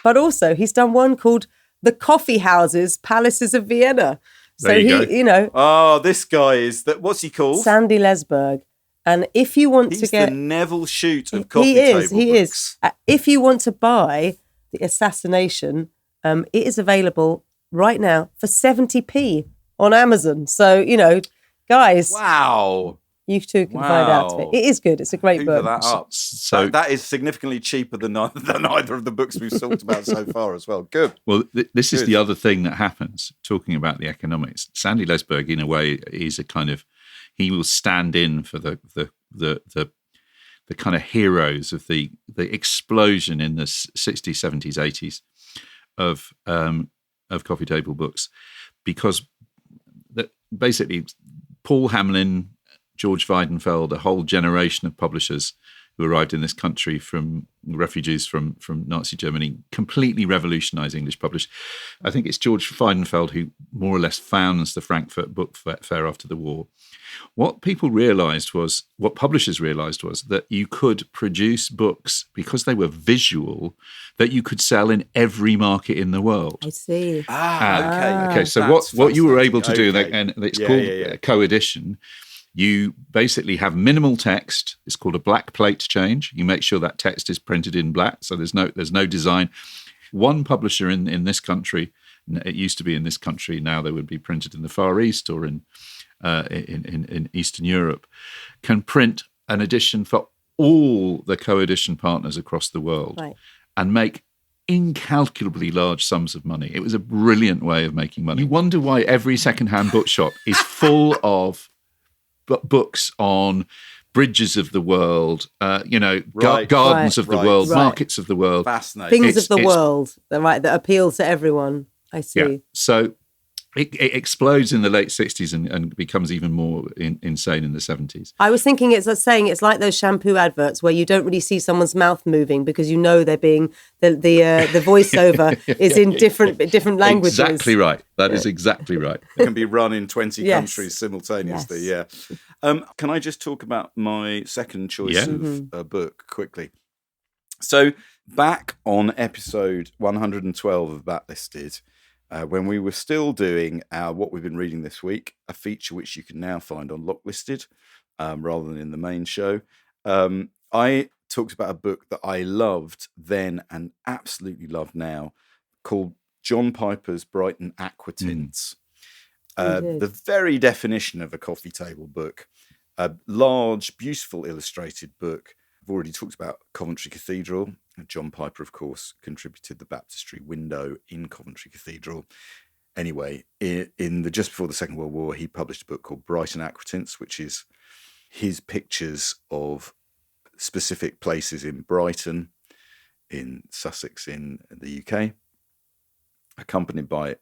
But also he's done one called The Coffee Houses, Palaces of Vienna. There you go. You know. Oh, this guy is what's he called? Sandy Lesberg. And if you want to get the Neville Shute of coffee table books. He is. If you want to buy The Assassination, it is available right now for 70p on Amazon. So, you know, guys. Wow. You too can find out of it. It is good. It's a great book. That up. So that is significantly cheaper than either of the books we've talked about so far as well. Good. Well, this is the other thing that happens, talking about the economics. Sandy Lesberg, in a way, is a kind of, he will stand in for the kind of heroes of the explosion in the 60s, 70s, 80s of coffee table books, because basically Paul Hamlin, George Weidenfeld, a whole generation of publishers who arrived in this country from refugees from Nazi Germany, completely revolutionized English publishing. I think it's George Weidenfeld who more or less founds the Frankfurt Book Fair after the war. What publishers realized was that you could produce books, because they were visual, that you could sell in every market in the world. I see. Okay. So what you were able to do, and it's called co-edition. You basically have minimal text. It's called a black plate change. You make sure that text is printed in black, so there's no design. One publisher in this country, it used to be in this country, now they would be printed in the Far East or in Eastern Europe, can print an edition for all the co-edition partners across the world, right, and make incalculably large sums of money. It was a brilliant way of making money. You wonder why every secondhand bookshop is full of books on bridges of the world, gardens of the world, markets of the world. Fascinating. Things of the world, that appeal to everyone. I see. Yeah. So It explodes in the late 60s and becomes even more insane in the 70s. I was thinking it's like those shampoo adverts where you don't really see someone's mouth moving because you know they're being the voiceover is in different languages. Exactly right. That is exactly right. It can be run in 20 countries simultaneously. Yes. Yeah. Can I just talk about my second choice of a book quickly? So back on episode 112 of Backlisted, when we were still doing our What We've Been Reading This Week, a feature which you can now find on Locklisted rather than in the main show, I talked about a book that I loved then and absolutely love now called John Piper's Brighton Aquatints. The very definition of a coffee table book, a large, beautiful illustrated book. I've already talked about Coventry Cathedral. John Piper, of course, contributed the baptistry window in Coventry Cathedral. Anyway, just before the Second World War, he published a book called Brighton Aquatints, which is his pictures of specific places in Brighton, in Sussex, in the UK, accompanied by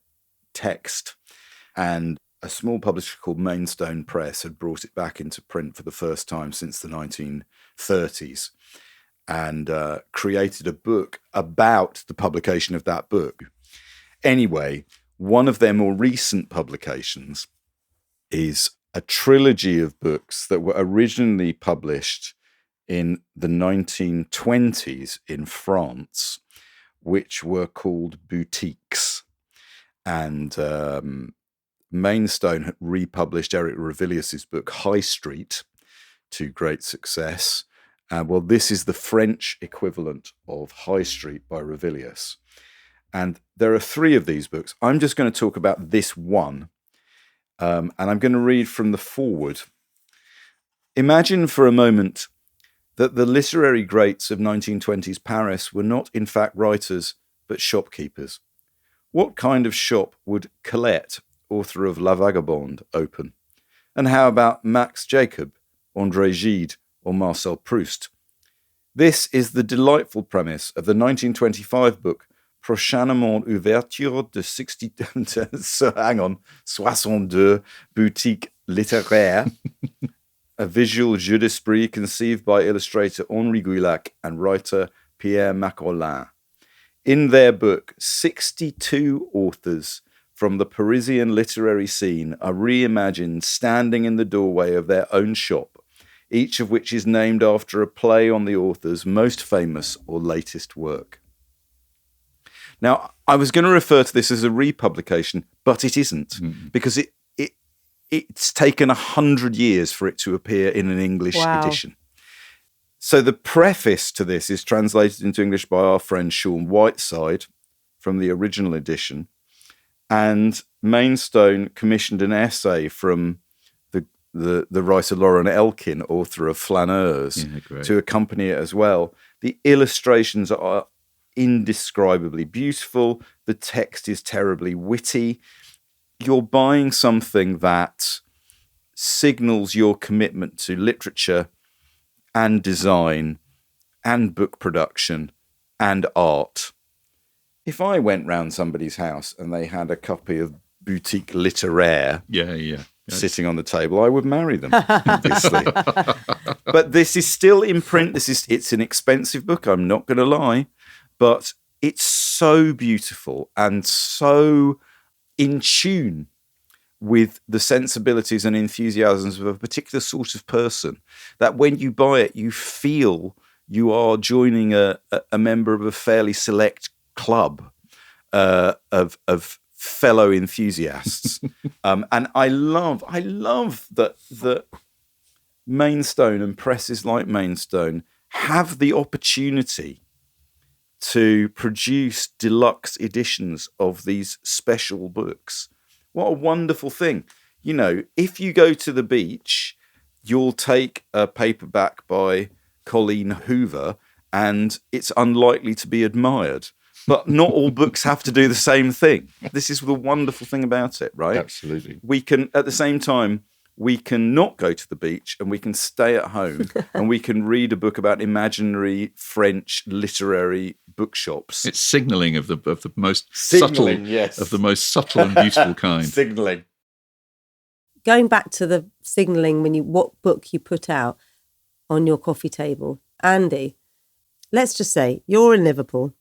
text. And a small publisher called Maidstone Press had brought it back into print for the first time since the 1930s and created a book about the publication of that book. Anyway, one of their more recent publications is a trilogy of books that were originally published in the 1920s in France, which were called boutiques. And Maidstone had republished Eric Ravilius's book High Street to great success. Well, this is the French equivalent of High Street by Ravilius. And there are three of these books. I'm just going to talk about this one. And I'm going to read from the foreword. Imagine for a moment that the literary greats of 1920s Paris were not in fact writers, but shopkeepers. What kind of shop would Colette, author of La Vagabonde, open? And how about Max Jacob, André Gide, or Marcel Proust? This is the delightful premise of the 1925 book Prochainement ouverture de 62 boutiques littéraires, a visual jeu d'esprit conceived by illustrator Henri Guillac and writer Pierre Macolin. In their book, 62 authors from the Parisian literary scene are reimagined standing in the doorway of their own shop, each of which is named after a play on the author's most famous or latest work. Now, I was going to refer to this as a republication, but it isn't, because it's taken 100 years for it to appear in an English edition. So the preface to this is translated into English by our friend Sean Whiteside from the original edition, and Maidstone commissioned an essay from the writer Lauren Elkin, author of Flaneurs, to accompany it as well. The illustrations are indescribably beautiful. The text is terribly witty. You're buying something that signals your commitment to literature and design and book production and art. If I went round somebody's house and they had a copy of Boutique Littéraire sitting on the table, I would marry them, obviously. But this is still in print. It's an expensive book, I'm not going to lie, but it's so beautiful and so in tune with the sensibilities and enthusiasms of a particular sort of person that when you buy it, you feel you are joining a member of a fairly select club of fellow enthusiasts. And I love that Maidstone and presses like Maidstone have the opportunity to produce deluxe editions of these special books. What a wonderful thing. You know, if you go to the beach, you'll take a paperback by Colleen Hoover and it's unlikely to be admired. But not all books have to do the same thing. This is the wonderful thing about it, right? Absolutely. We can, at the same time, we can not go to the beach and we can stay at home and we can read a book about imaginary French literary bookshops. It's signalling of the most Signalling, subtle, yes. of the most subtle and beautiful kind. Signalling. Going back to the signalling, what book you put out on your coffee table, Andy, let's just say you're in Liverpool.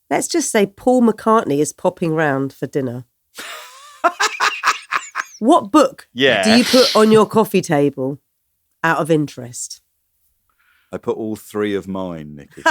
Let's just say Paul McCartney is popping round for dinner. What book do you put on your coffee table out of interest? I put all three of mine, Nicky.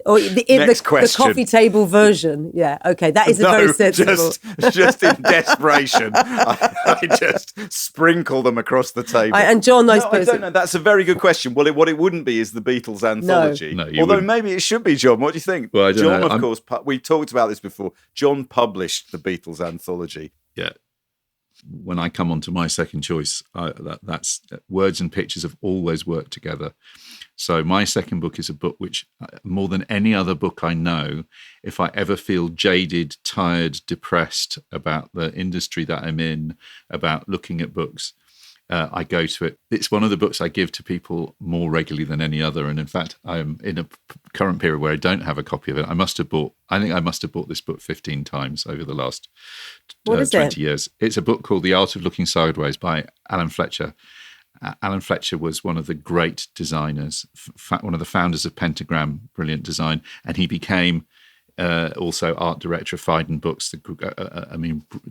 Or Next question. The coffee table version. Yeah, okay. That is very sensible. Just in desperation, I just sprinkle them across the table. And John, I suppose... I don't know. That's a very good question. Well, what it wouldn't be is the Beatles anthology. No, although maybe it should be, John. What do you think? Well, I don't John, know. of course, we talked about this before. John published the Beatles anthology. Yeah. When I come on to my second choice, that's words and pictures have always worked together. So my second book is a book which, more than any other book I know, if I ever feel jaded, tired, depressed about the industry that I'm in, about looking at books, I go to it. It's one of the books I give to people more regularly than any other. And in fact, I'm in a current period where I don't have a copy of it. I think I must have bought this book 15 times over the last 20 years. It's a book called The Art of Looking Sideways by Alan Fletcher. Alan Fletcher was one of the great designers, one of the founders of Pentagram, brilliant design. And he became also art director of Phaidon Books,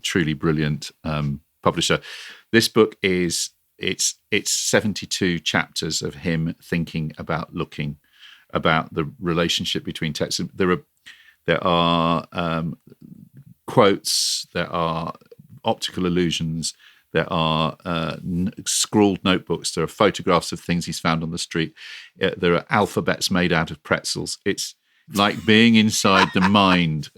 truly brilliant publisher. This book it's 72 chapters of him thinking about looking, about the relationship between text. There are quotes, there are optical illusions, there are scrawled notebooks, there are photographs of things he's found on the street, there are alphabets made out of pretzels. It's like being inside the mind,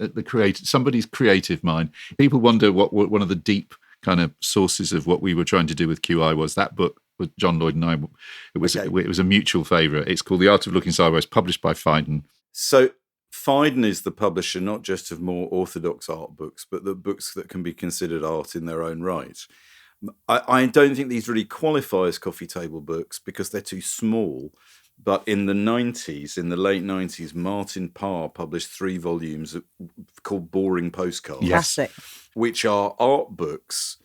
somebody's creative mind. People wonder what one of the deep kind of sources of what we were trying to do with QI was. That book with John Lloyd and I, it was a mutual favourite. It's called The Art of Looking Sideways, published by Phaidon. So Phaidon is the publisher not just of more orthodox art books, but the books that can be considered art in their own right. I don't think these really qualify as coffee table books because they're too small. But in the late 90s, Martin Parr published 3 volumes called Boring Postcards. Classic. Which are art books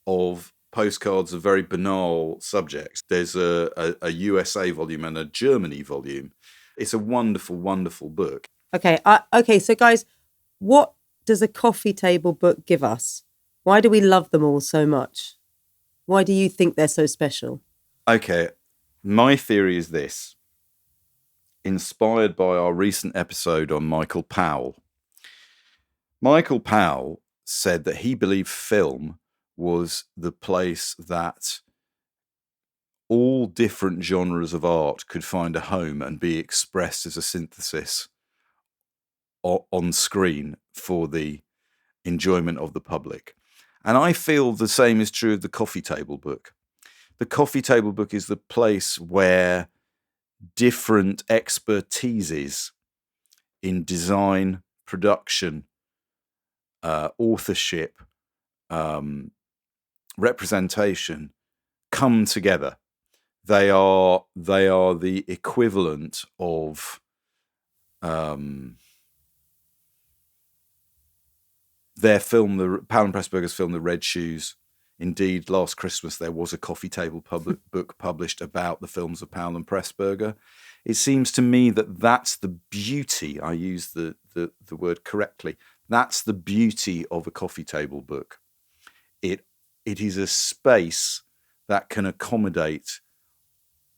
of postcards of very banal subjects. There's a USA volume and a Germany volume. It's a wonderful, wonderful book. Okay, so guys, what does a coffee table book give us? Why do we love them all so much? Why do you think they're so special? Okay, my theory is this. Inspired by our recent episode on Michael Powell. Michael Powell said that he believed film was the place that all different genres of art could find a home and be expressed as a synthesis on screen for the enjoyment of the public. And I feel the same is true of the coffee table book. The coffee table book is the place where different expertises in design, production, authorship, representation come together. They are the equivalent of their film, the Powell and Pressburger's film, The Red Shoes. Indeed, last Christmas there was a coffee table book published about the films of Powell and Pressburger. It seems to me that that's the beauty. I use the word correctly. That's the beauty of a coffee table book. It is a space that can accommodate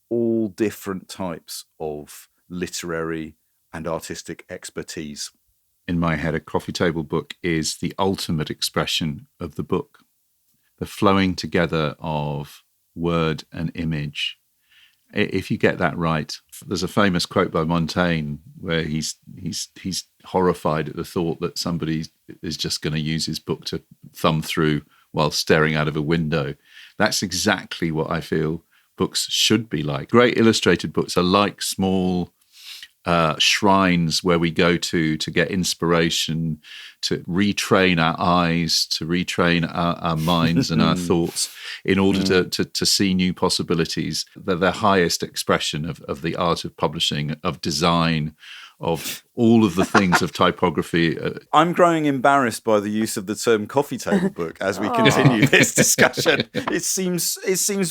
all different types of literary and artistic expertise. In my head, a coffee table book is the ultimate expression of the book. The flowing together of word and image. If you get that right, there's a famous quote by Montaigne where he's horrified at the thought that somebody is just going to use his book to thumb through while staring out of a window. That's exactly what I feel books should be like. Great illustrated books are like small shrines where we go to get inspiration, to retrain our eyes, to retrain our minds and our thoughts in order to see new possibilities. They're the highest expression of the art of publishing, of design, of all of the things of typography. I'm growing embarrassed by the use of the term coffee table book as we continue this discussion. It seems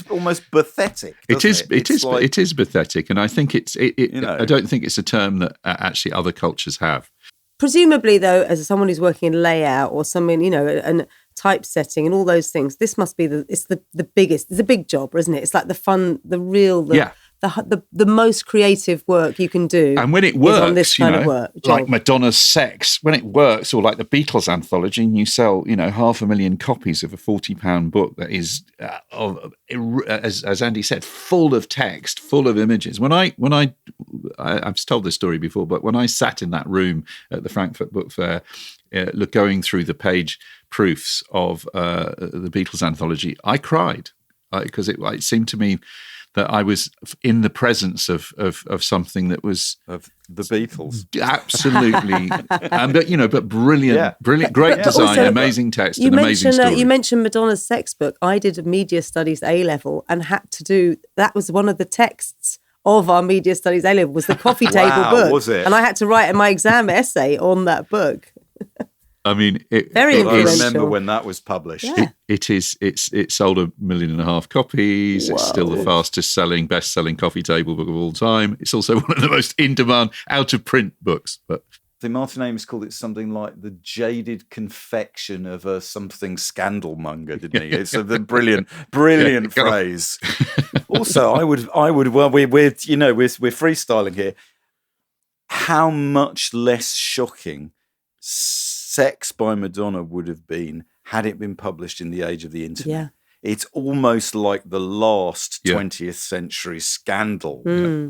almost pathetic. It is pathetic, and I think I don't think it's a term that actually other cultures have. Presumably, though, as someone who's working in layout or something, and typesetting and all those things, this must be the biggest. It's a big job, isn't it? It's like the fun, the real, the most creative work you can do. And when it works, on this kind of work, like Madonna's Sex, when it works, or like the Beatles anthology, and you sell, 500,000 copies of a £40 book that is, as Andy said, full of text, full of images. I've told this story before, but when I sat in that room at the Frankfurt Book Fair, going through the page proofs of the Beatles anthology, I cried because it seemed to me that I was in the presence of something that was of the Beatles, absolutely, but brilliant, great design, also, amazing text, and amazing story. You mentioned Madonna's Sex book. I did a media studies A level and had to do that. Was one of the texts of our media studies A level was the coffee table book, was it? And I had to write my exam essay on that book. I mean, I remember when that was published. Yeah. It sold 1.5 million copies. Whoa. It's still the best selling coffee table book of all time. It's also one of the most in demand, out of print books. But the Martin Amis called it something like the jaded confection of a something scandal monger, didn't he? It's a brilliant phrase. Also, I would. Well, we're freestyling here. How much less shocking Sex by Madonna would have been had it been published in the age of the internet. Yeah. It's almost like the last 20th century scandal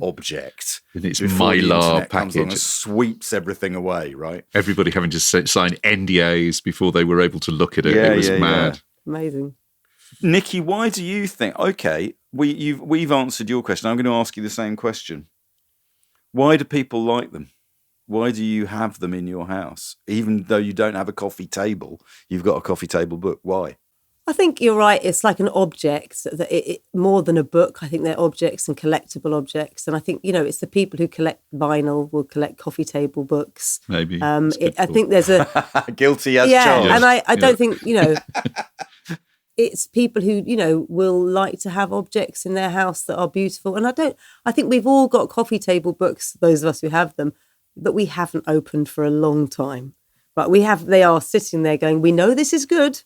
object. And it's Mylar package. And sweeps everything away, right? Everybody having to sign NDAs before they were able to look at it. It was mad. Amazing. Nicky, why do you think? Okay, we've answered your question. I'm going to ask you the same question. Why do people like them? Why do you have them in your house? Even though you don't have a coffee table, you've got a coffee table book. Why? I think you're right. It's like an object, more than a book. I think they're objects and collectible objects. And I think, it's the people who collect vinyl will collect coffee table books. Maybe. I think there's a... Guilty as charged. And I don't think, it's people who, will like to have objects in their house that are beautiful. And I think we've all got coffee table books, those of us who have them, that we haven't opened for a long time. But they are sitting there going, we know this is good.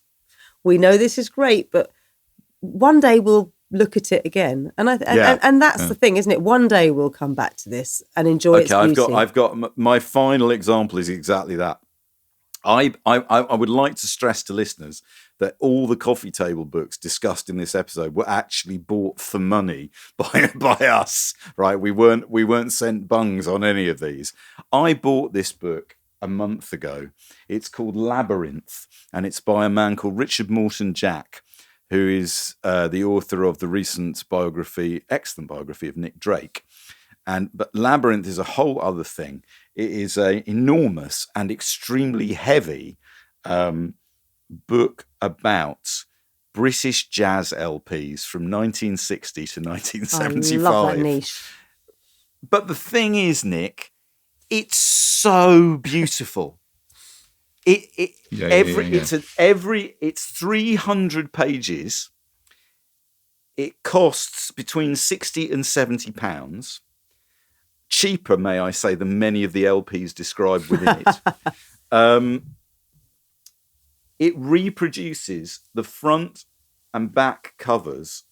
We know this is great, but one day we'll look at it again. And that's the thing, isn't it? One day we'll come back to this and enjoy its beauty. I've got my final example is exactly that. I would like to stress to listeners that all the coffee table books discussed in this episode were actually bought for money by us, right? We weren't sent bungs on any of these. I bought this book a month ago. It's called Labyrinth, and it's by a man called Richard Morton Jack, who is the author of the recent excellent biography of Nick Drake. But Labyrinth is a whole other thing. It is an enormous and extremely heavy book about British jazz LPs from 1960 to 1975. I love that niche. But the thing is, Nick, it's so beautiful. It's 300 pages. It costs between £60 and £70. Cheaper, may I say, than many of the LPs described within it. It reproduces the front and back covers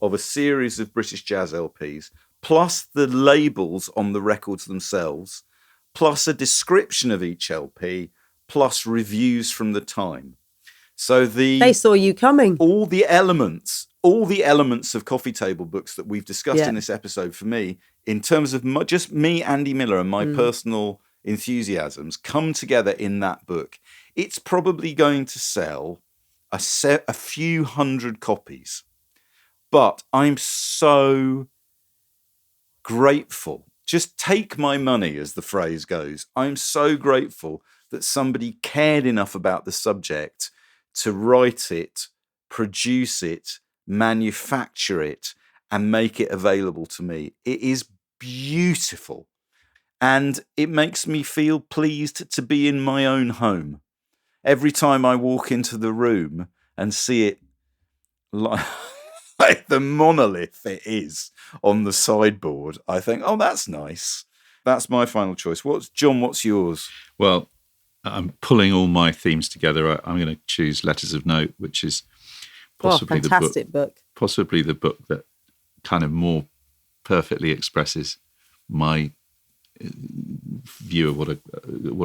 of a series of British jazz LPs, plus the labels on the records themselves, plus a description of each LP, plus reviews from the time. So they saw you coming. All the elements of coffee table books that we've discussed in this episode, for me, in terms of just me, Andy Miller, and my personal enthusiasms, come together in that book. It's probably going to sell a few hundred copies, but I'm so grateful just take my money, as the phrase goes. I'm so grateful that somebody cared enough about the subject to write it, produce it, manufacture it, and make it available to me. It is beautiful. And it makes me feel pleased to be in my own home. Every time I walk into the room and see it like the monolith it is on the sideboard, I think, oh, that's nice. That's my final choice. John, what's yours? Well, I'm pulling all my themes together. I'm going to choose Letters of Note, which is possibly fantastic book. Possibly the book that kind of more perfectly expresses my view of what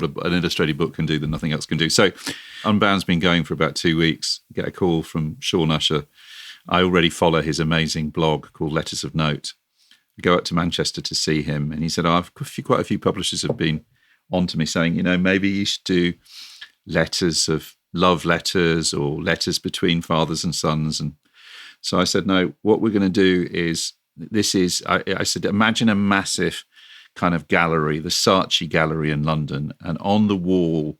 an illustrated book can do that nothing else can do. So Unbound's been going for about 2 weeks. Get a call from Sean Usher. I already follow his amazing blog called Letters of Note. I go up to Manchester to see him, and he said, quite a few publishers have been on to me saying, maybe you should do letters of love letters or letters between fathers and sons. And so I said, no, what we're going to do is, I said, imagine a massive kind of gallery, the Saatchi Gallery in London, and on the wall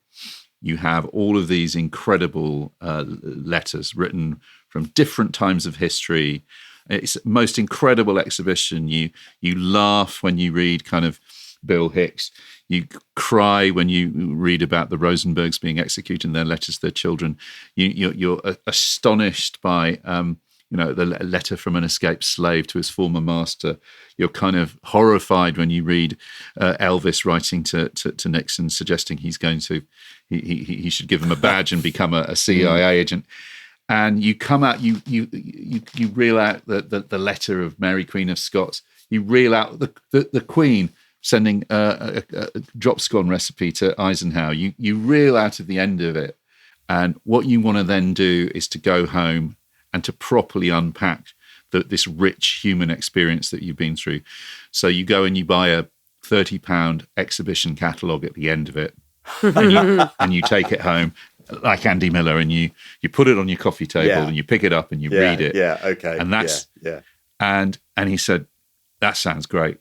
you have all of these incredible letters written from different times of history. It's the most incredible exhibition. You laugh when you read kind of Bill Hicks. You cry when you read about the Rosenbergs being executed and their letters to their children. You're astonished by the letter from an escaped slave to his former master. You're kind of horrified when you read Elvis writing to Nixon, suggesting he should give him a badge and become a CIA agent. And you come out, you reel out the letter of Mary Queen of Scots. You reel out the Queen sending a drop scone recipe to Eisenhower. You reel out of the end of it. And what you want to then do is to go home and to properly unpack this rich human experience that you've been through. So you go and you buy a £30 exhibition catalogue at the end of it, and you take it home like Andy Miller, and you put it on your coffee table and you pick it up and you read it. Yeah, okay. And that's and he said, that sounds great.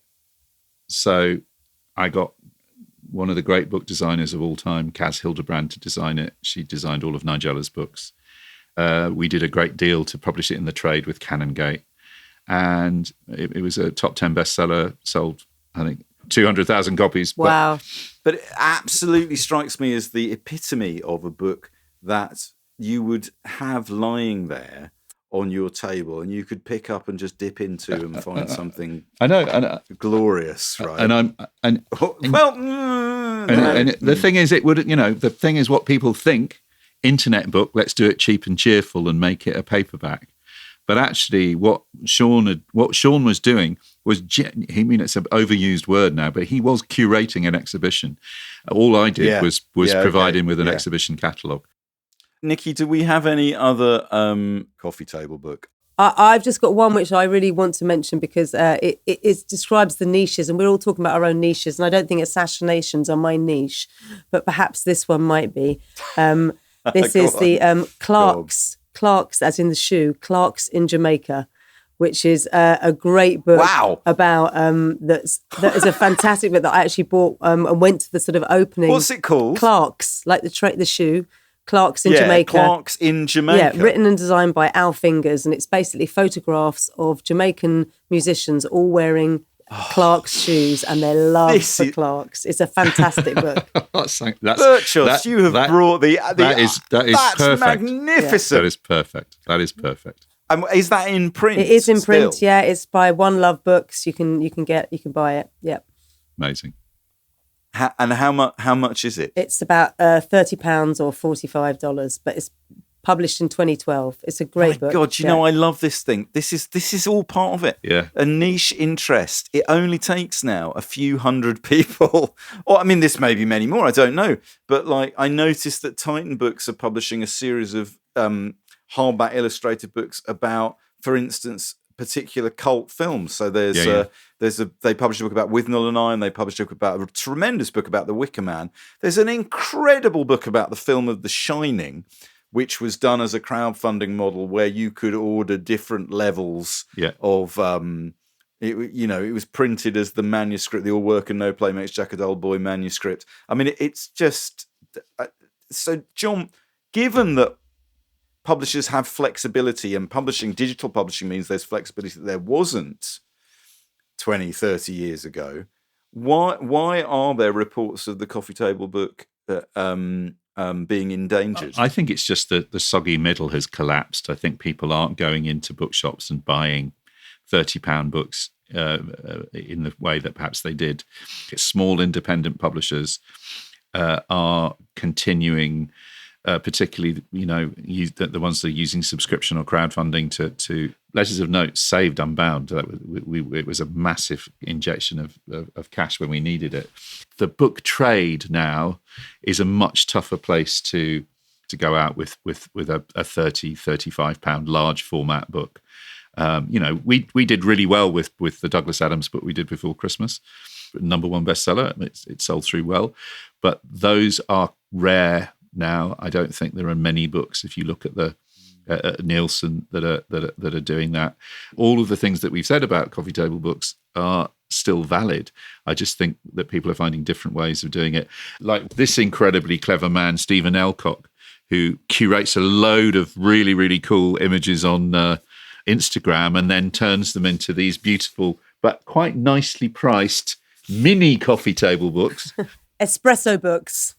So I got one of the great book designers of all time, Kaz Hildebrand, to design it. She designed all of Nigella's books. We did a great deal to publish it in the trade with Canongate. And it was a top 10 bestseller, sold, I think, 200,000 copies. Wow. But it absolutely strikes me as the epitome of a book that you would have lying there on your table and you could pick up and just dip into and find something glorious, right? And the thing is, the thing is what people think, internet book, let's do it cheap and cheerful and make it a paperback. But actually what Sean was doing was, it's an overused word now, but he was curating an exhibition. All I did was provide him with an exhibition catalogue. Nicky, do we have any other coffee table book? I've just got one which I really want to mention because it describes the niches, and we're all talking about our own niches, and I don't think assassinations are my niche, but perhaps this one might be. This is the Clarks, as in the shoe, Clarks in Jamaica, which is a great book. Wow. About that is a fantastic book that I actually bought and went to the sort of opening. What's it called? Clarks, like the shoe. Clarks in Jamaica. Clarks in Jamaica. Yeah, written and designed by Al Fingers, and it's basically photographs of Jamaican musicians all wearing Clarks shoes and their love for Clarks. It's a fantastic book. Birchos, you have brought that is that's perfect. Magnificent. That is perfect. That is perfect. Is that in print? It is in print. Still? Yeah, it's by One Love Books. You can buy it. Yeah. Amazing. And how much is it? It's about £30 or $45, but it's published in 2012. It's a great book. God, you know, I love this thing. This is all part of it. Yeah. A niche interest. It only takes now a few hundred people. Or, I mean, this may be many more, I don't know. But, like, I noticed that Titan Books are publishing a series of hardback illustrated books about, for instance, particular cult films. So they published a book about Withnell and I, and they published a tremendous book about The Wicker Man. There's an incredible book about the film of The Shining, which was done as a crowdfunding model where you could order different levels of It was printed as the manuscript, the all work and no play makes Jack a dull boy manuscript. I mean, it's just so, John. Given that publishers have flexibility, and digital publishing means there's flexibility that there wasn't 20, 30 years ago. Why are there reports of the coffee table book being endangered? I think it's just that the soggy middle has collapsed. I think people aren't going into bookshops and buying £30 books in the way that perhaps they did. Small independent publishers are continuing, particularly the ones that are using subscription or crowdfunding to Letters of Note saved Unbound. It was a massive injection of cash when we needed it. The book trade now is a much tougher place to go out with a £30-35 large format book. We did really well with the Douglas Adams book we did before Christmas. Number one bestseller. It sold through well, but those are rare now. I don't think there are many books, if you look at the Nielsen, that are doing that. All of the things that we've said about coffee table books are still valid. I just think that people are finding different ways of doing it. Like this incredibly clever man, Stephen Elcock, who curates a load of really, really cool images on Instagram and then turns them into these beautiful but quite nicely priced mini coffee table books. Espresso books.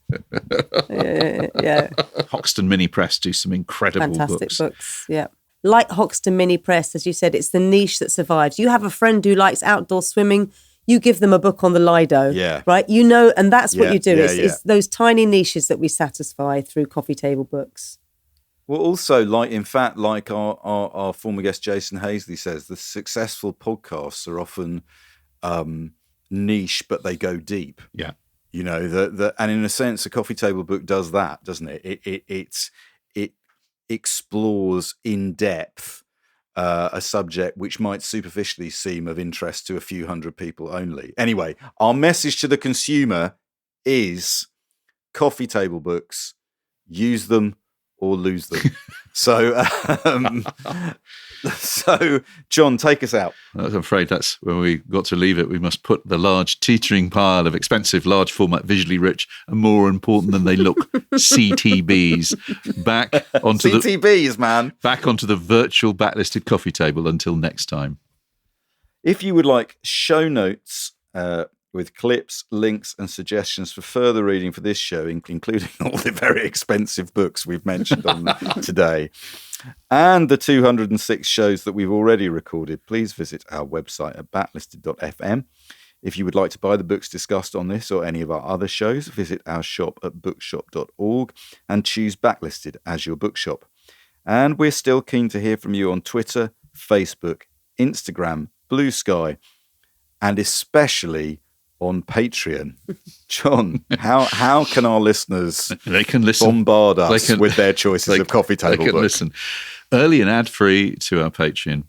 Yeah. Hoxton Mini Press do some incredible fantastic books. Yeah. Like Hoxton Mini Press, as you said, it's the niche that survives. You have a friend who likes outdoor swimming, you give them a book on the Lido, right? And that's what you do. It's those tiny niches that we satisfy through coffee table books. Well, also, like our former guest Jason Hazley says, the successful podcasts are often niche, but they go deep. Yeah. And in a sense, a coffee table book does that, doesn't it? It explores in depth a subject which might superficially seem of interest to a few hundred people only. Anyway, our message to the consumer is coffee table books, use them or lose them. So, John, take us out. I'm afraid that's when we got to leave it. We must put the large teetering pile of expensive, large format, visually rich, and more important than they look CTBs back onto back onto the virtual backlisted coffee table. Until next time. If you would like show notes with clips, links, and suggestions for further reading for this show, including all the very expensive books we've mentioned on today, and the 206 shows that we've already recorded, please visit our website at backlisted.fm. If you would like to buy the books discussed on this or any of our other shows, visit our shop at bookshop.org and choose Backlisted as your bookshop. And we're still keen to hear from you on Twitter, Facebook, Instagram, Blue Sky, and especially on Patreon. John, how can our listeners bombard us with their choices of coffee table books? Listen early and ad-free to our Patreon,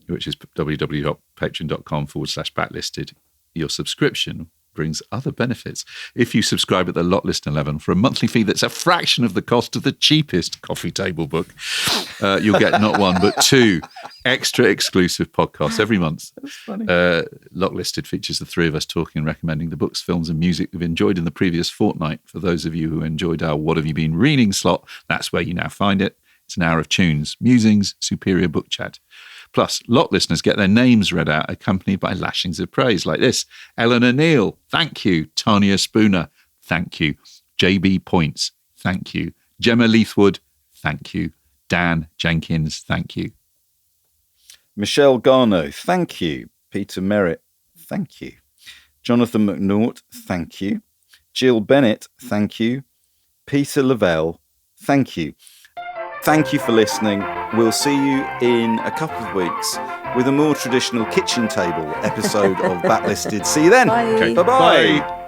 which is www.patreon.com/backlisted. Your subscription brings other benefits. If you subscribe at the lot list 11 for a monthly fee that's a fraction of the cost of the cheapest coffee table book, you'll get not one but two extra exclusive podcasts every month. That's funny. Lot Listed features the three of us talking and recommending the books, films and music we've enjoyed in the previous fortnight. For those of you who enjoyed our What Have You Been Reading slot, that's where you now find it. It's an hour of tunes, musings, superior book chat. Plus, lot listeners get their names read out, accompanied by lashings of praise like this. Eleanor Neal, thank you. Tanya Spooner, thank you. JB Points, thank you. Gemma Leithwood, thank you. Dan Jenkins, thank you. Michelle Garneau, thank you. Peter Merritt, thank you. Jonathan McNaught, thank you. Jill Bennett, thank you. Peter Lavelle, thank you. Thank you for listening. We'll see you in a couple of weeks with a more traditional kitchen table episode of Backlisted. See you then. Bye. Okay. Bye-bye. Bye.